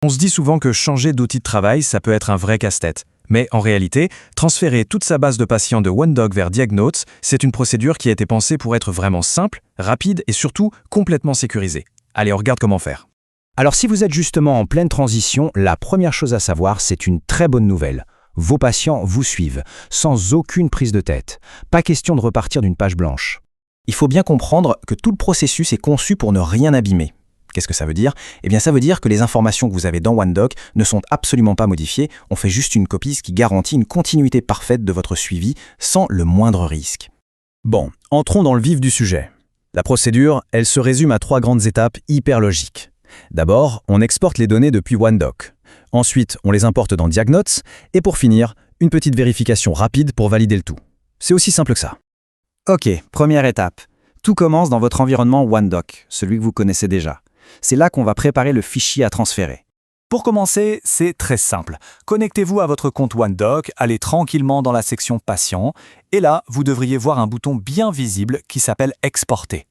On se dit souvent que changer d'outil de travail, ça peut être un vrai casse-tête. Mais en réalité, transférer toute sa base de patients de OneDoc vers Diagnotes, c'est une procédure qui a été pensée pour être vraiment simple, rapide et surtout complètement sécurisée. Allez, on regarde comment faire. Alors si vous êtes justement en pleine transition, la première chose à savoir, c'est une très bonne nouvelle. Vos patients vous suivent, sans aucune prise de tête. Pas question de repartir d'une page blanche. Il faut bien comprendre que tout le processus est conçu pour ne rien abîmer. Qu'est-ce que ça veut dire? Eh bien, ça veut dire que les informations que vous avez dans OneDoc ne sont absolument pas modifiées. On fait juste une copie, ce qui garantit une continuité parfaite de votre suivi sans le moindre risque. Bon, entrons dans le vif du sujet. La procédure, elle se résume à 3 grandes étapes hyper logiques. D'abord, on exporte les données depuis OneDoc. Ensuite, on les importe dans Diagnotes. Et pour finir, une petite vérification rapide pour valider le tout. C'est aussi simple que ça. Ok, première étape. Tout commence dans votre environnement OneDoc, celui que vous connaissez déjà. C'est là qu'on va préparer le fichier à transférer. Pour commencer, c'est très simple. Connectez-vous à votre compte OneDoc, allez tranquillement dans la section Patient, et là, vous devriez voir un bouton bien visible qui s'appelle Exporter.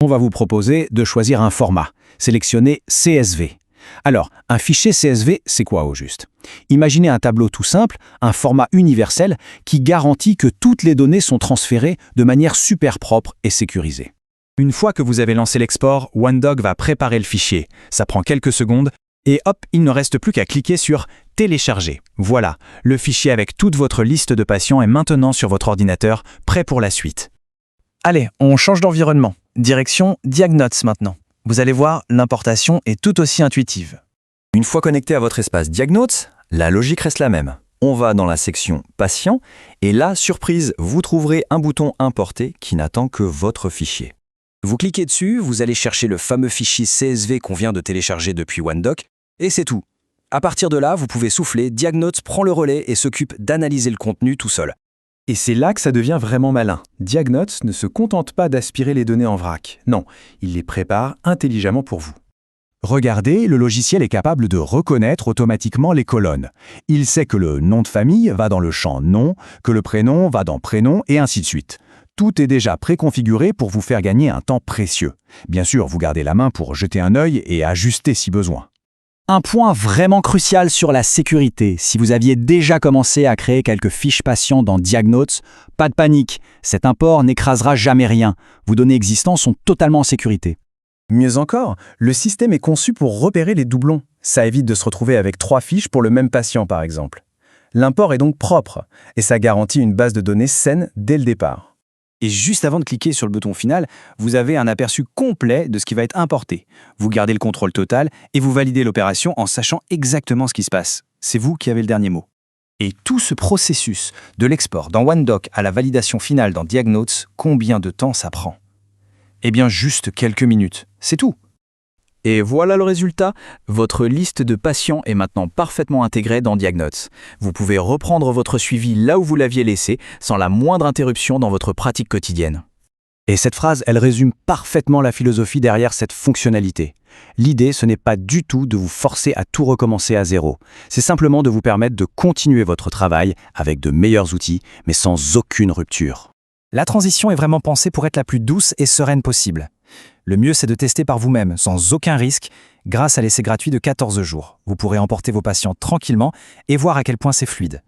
On va vous proposer de choisir un format. Sélectionnez CSV. Alors, un fichier CSV, c'est quoi au juste? Imaginez un tableau tout simple, un format universel qui garantit que toutes les données sont transférées de manière super propre et sécurisée. Une fois que vous avez lancé l'export, OneDoc va préparer le fichier. Ça prend quelques secondes, et hop, il ne reste plus qu'à cliquer sur « Télécharger ». Voilà, le fichier avec toute votre liste de patients est maintenant sur votre ordinateur, prêt pour la suite. Allez, on change d'environnement. Direction Diagnotes maintenant. Vous allez voir, l'importation est tout aussi intuitive. Une fois connecté à votre espace Diagnotes, la logique reste la même. On va dans la section Patient, et là, surprise, vous trouverez un bouton Importer qui n'attend que votre fichier. Vous cliquez dessus, vous allez chercher le fameux fichier CSV qu'on vient de télécharger depuis OneDoc, et c'est tout. À partir de là, vous pouvez souffler, Diagnotes prend le relais et s'occupe d'analyser le contenu tout seul. Et c'est là que ça devient vraiment malin. Diagnotes ne se contente pas d'aspirer les données en vrac. Non, il les prépare intelligemment pour vous. Regardez, le logiciel est capable de reconnaître automatiquement les colonnes. Il sait que le nom de famille va dans le champ nom, que le prénom va dans prénom, et ainsi de suite. Tout est déjà préconfiguré pour vous faire gagner un temps précieux. Bien sûr, vous gardez la main pour jeter un œil et ajuster si besoin. Un point vraiment crucial sur la sécurité. Si vous aviez déjà commencé à créer quelques fiches patients dans Diagnotes, pas de panique, cet import n'écrasera jamais rien. Vos données existantes sont totalement en sécurité. Mieux encore, le système est conçu pour repérer les doublons. Ça évite de se retrouver avec 3 fiches pour le même patient, par exemple. L'import est donc propre, et ça garantit une base de données saine dès le départ. Et juste avant de cliquer sur le bouton final, vous avez un aperçu complet de ce qui va être importé. Vous gardez le contrôle total et vous validez l'opération en sachant exactement ce qui se passe. C'est vous qui avez le dernier mot. Et tout ce processus, de l'export dans OneDoc à la validation finale dans Diagnotes, combien de temps ça prend? Eh bien, juste quelques minutes. C'est tout. Et voilà le résultat. Votre liste de patients est maintenant parfaitement intégrée dans Diagnotes. Vous pouvez reprendre votre suivi là où vous l'aviez laissé, sans la moindre interruption dans votre pratique quotidienne. Et cette phrase, elle résume parfaitement la philosophie derrière cette fonctionnalité. L'idée, ce n'est pas du tout de vous forcer à tout recommencer à zéro. C'est simplement de vous permettre de continuer votre travail avec de meilleurs outils, mais sans aucune rupture. La transition est vraiment pensée pour être la plus douce et sereine possible. Le mieux, c'est de tester par vous-même, sans aucun risque, grâce à l'essai gratuit de 14 jours. Vous pourrez emporter vos patients tranquillement et voir à quel point c'est fluide.